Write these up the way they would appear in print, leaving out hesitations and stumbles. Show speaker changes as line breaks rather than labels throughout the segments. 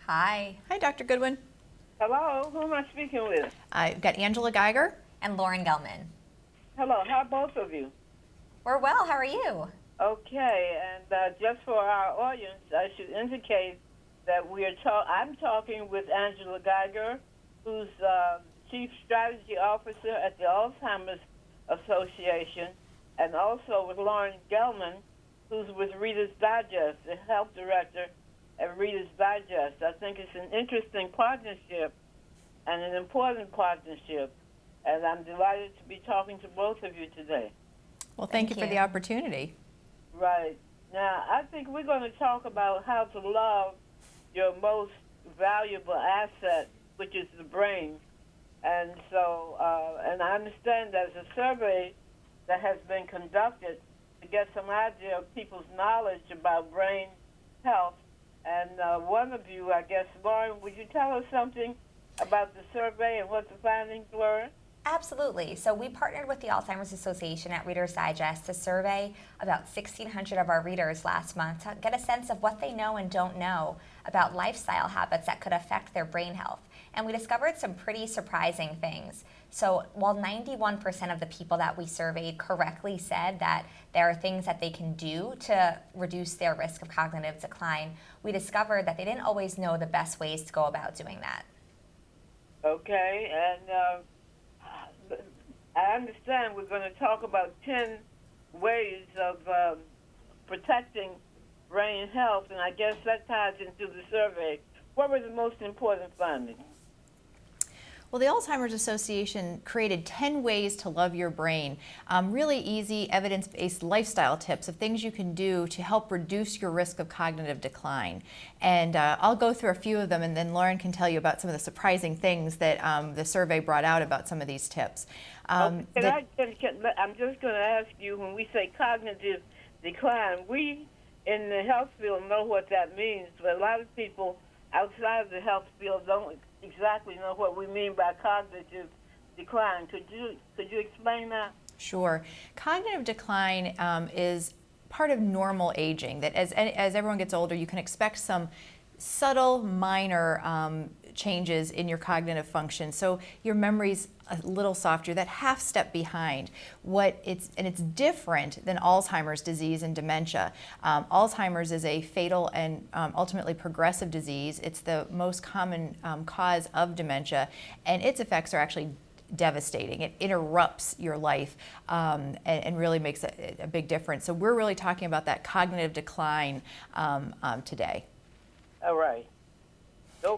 Hi.
Hi, Dr. Goodwin.
Hello, who am I speaking with?
I've got Angela Geiger.
And Lauren Gelman.
Hello, how are both of you?
We're well. How are you?
Okay, and just for our audience, I should indicate that I'm talking with Angela Geiger, who's Chief Strategy Officer at the Alzheimer's Association, and also with Lauren Gelman, who's with Reader's Digest, the Health Director at Reader's Digest. I think it's an interesting partnership and an important partnership, and I'm delighted to be talking to both of you today.
Well, thank you for the opportunity.
Right. Now, I think we're going to talk about how to love your most valuable asset, which is the brain. And so, and I understand there's a survey that has been conducted to get some idea of people's knowledge about brain health. And one of you, I guess, Lauren, would you tell us something about the survey and what the findings were?
Absolutely. So we partnered with the Alzheimer's Association at Reader's Digest to survey about 1,600 of our readers last month to get a sense of what they know and don't know about lifestyle habits that could affect their brain health. And we discovered some pretty surprising things. So while 91% of the people that we surveyed correctly said that there are things that they can do to reduce their risk of cognitive decline, we discovered that they didn't always know the best ways to go about doing that.
Okay, and I understand we're going to talk about 10 ways of protecting brain health, and I guess that ties into the survey. What were the most important findings?
Well, the Alzheimer's Association created 10 ways to love your brain. Really easy, evidence-based lifestyle tips of things you can do to help reduce your risk of cognitive decline. And I'll go through a few of them, and then Lauren can tell you about some of the surprising things that the survey brought out about some of these tips.
I'm just going to ask you, when we say cognitive decline, we in the health field know what that means, but a lot of people outside of the health field don't exactly know what we mean by cognitive decline. Could you explain that?
Sure. Cognitive decline is part of normal aging, that as everyone gets older, you can expect some subtle, minor changes in your cognitive function. So your memory's a little softer, that half step behind. It's different than Alzheimer's disease and dementia. Alzheimer's is a fatal and ultimately progressive disease. It's the most common cause of dementia, and its effects are actually devastating. It interrupts your life and really makes a big difference. So we're really talking about that cognitive decline today.
All right.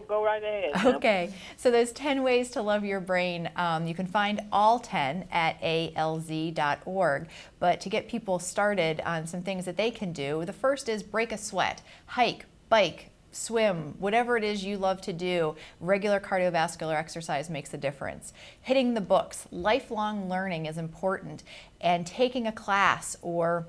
Go right ahead.
Okay, so those 10 ways to love your brain, you can find all 10 at alz.org. But to get people started on some things that they can do, the first is break a sweat. Hike, bike, swim, whatever it is you love to do, regular cardiovascular exercise makes a difference. Hitting the books, lifelong learning is important, and taking a class or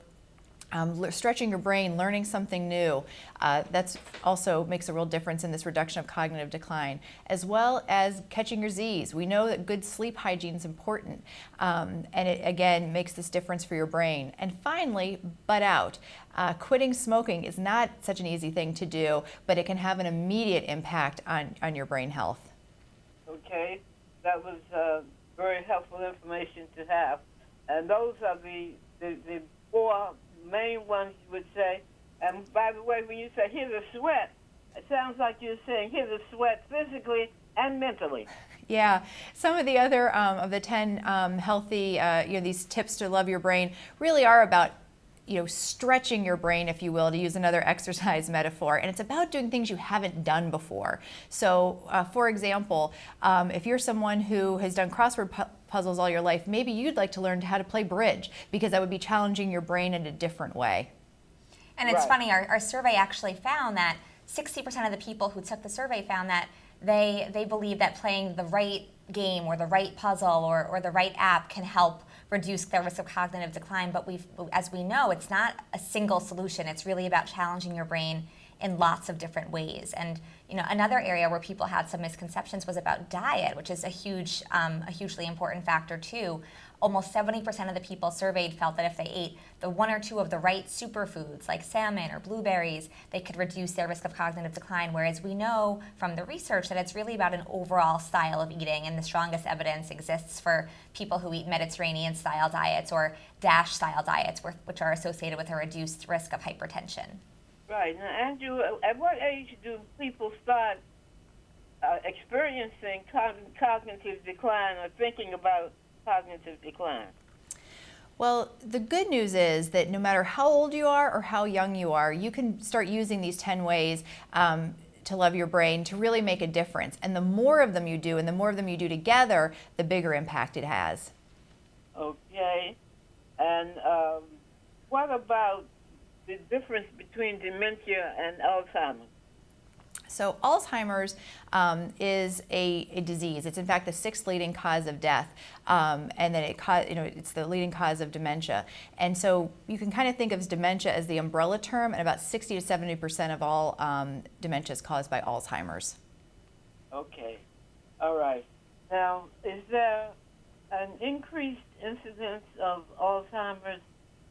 stretching your brain, learning something new, that's also makes a real difference in this reduction of cognitive decline, as well as catching your Z's. We know that good sleep hygiene is important, and it again makes this difference for your brain. And finally, butt out. Quitting smoking is not such an easy thing to do, but it can have an immediate impact on your brain health.
Okay, that was very helpful information to have. And those are the four main ones you would say. And by the way, when you say hear the sweat, it sounds like you're saying hear the sweat physically and mentally.
Yeah, some of the other of the 10 healthy, these tips to love your brain really are about stretching your brain, if you will, to use another exercise metaphor. And it's about doing things you haven't done before. So, for example, if you're someone who has done crossword puzzles all your life, maybe you'd like to learn how to play bridge, because that would be challenging your brain in a different way.
And it's funny, our survey actually found that 60% of the people who took the survey found that they believe that playing the right game or the right puzzle or the right app can help reduce their risk of cognitive decline. But as we know, it's not a single solution. It's really about challenging your brain in lots of different ways. And another area where people had some misconceptions was about diet, which is a hugely important factor too. Almost 70% of the people surveyed felt that if they ate the one or two of the right superfoods like salmon or blueberries, they could reduce their risk of cognitive decline, whereas we know from the research that it's really about an overall style of eating, and the strongest evidence exists for people who eat Mediterranean-style diets or DASH-style diets, which are associated with a reduced risk of hypertension.
Right. Now, Andrew, at what age do people start experiencing cognitive decline or thinking about cognitive decline?
Well, the good news is that no matter how old you are or how young you are, you can start using these 10 ways to love your brain to really make a difference. And the more of them you do and the more of them you do together, the bigger impact it has.
Okay. And what about the difference between dementia and Alzheimer's?
So Alzheimer's is a disease. It's in fact the 6th leading cause of death, and then it's the leading cause of dementia. And so you can kind of think of dementia as the umbrella term, and about 60 to 70% of all dementia is caused by Alzheimer's.
Okay. All right. Now, is there an increased incidence of Alzheimer's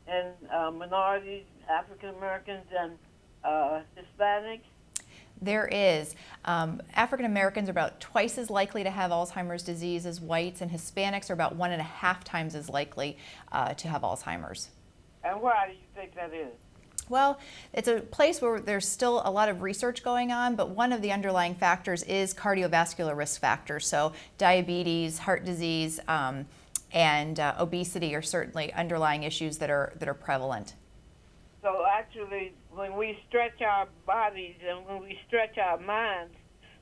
in minorities, African Americans, and Hispanics?
There is. African Americans are about twice as likely to have Alzheimer's disease as whites, and Hispanics are about 1.5 times as likely to have Alzheimer's.
And why do you think that is?
Well, it's a place where there's still a lot of research going on, but one of the underlying factors is cardiovascular risk factors. So diabetes, heart disease, and obesity are certainly underlying issues that are prevalent.
So actually, when we stretch our bodies and when we stretch our minds,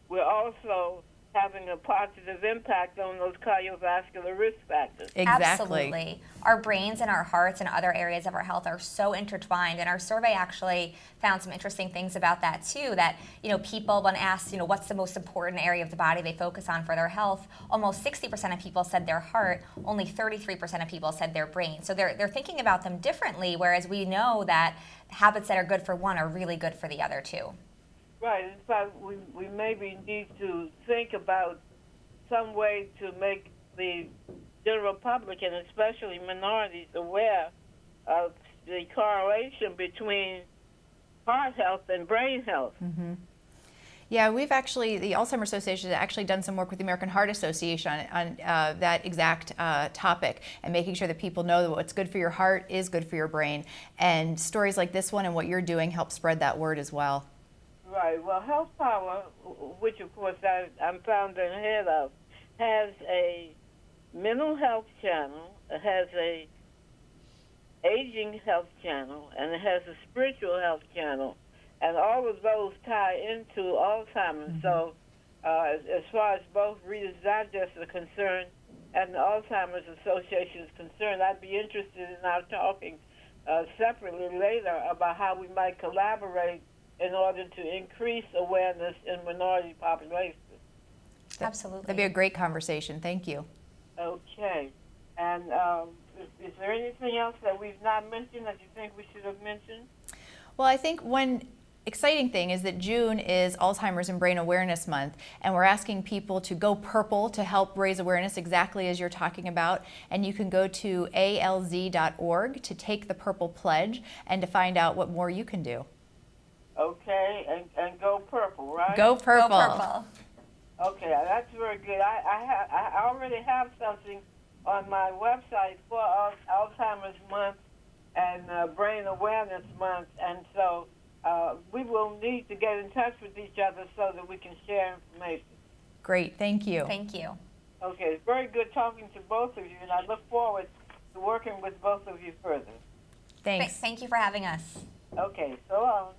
we're also having a positive impact on those cardiovascular risk factors.
Exactly.
Absolutely. Our brains and our hearts and other areas of our health are so intertwined, and our survey actually found some interesting things about that too, that people, when asked what's the most important area of the body they focus on for their health, almost 60% of people said their heart, only 33% of people said their brain. So they're thinking about them differently, whereas we know that habits that are good for one are really good for the other too.
Right. In fact, we maybe need to think about some way to make the general public and especially minorities aware of the correlation between heart health and brain health.
Mm-hmm. Yeah, the Alzheimer's Association has actually done some work with the American Heart Association on that exact topic, and making sure that people know that what's good for your heart is good for your brain. And stories like this one and what you're doing help spread that word as well.
Right. Well, Health Power, which of course I'm founder and head of, has a mental health channel, it has a aging health channel, and it has a spiritual health channel, and all of those tie into Alzheimer's. Mm-hmm. So as far as both Reader's Digest are concerned and the Alzheimer's Association is concerned, I'd be interested in our talking separately later about how we might collaborate in order to increase awareness in minority populations.
Absolutely.
That'd be a great conversation. Thank you.
Okay. And is there anything else that we've not mentioned that you think we should have mentioned?
Well, I think one exciting thing is that June is Alzheimer's and Brain Awareness Month, and we're asking people to go purple to help raise awareness exactly as you're talking about. And you can go to alz.org to take the Purple Pledge and to find out what more you can do.
Okay, and go purple, right?
Go purple.
Go purple.
Okay, that's very good. I already have something on my website for Alzheimer's Month and Brain Awareness Month, and so we will need to get in touch with each other so that we can share information.
Great, thank you.
Thank you.
Okay, it's very good talking to both of you, and I look forward to working with both of you further.
Thanks.
Thank you for having us.
Okay, so long.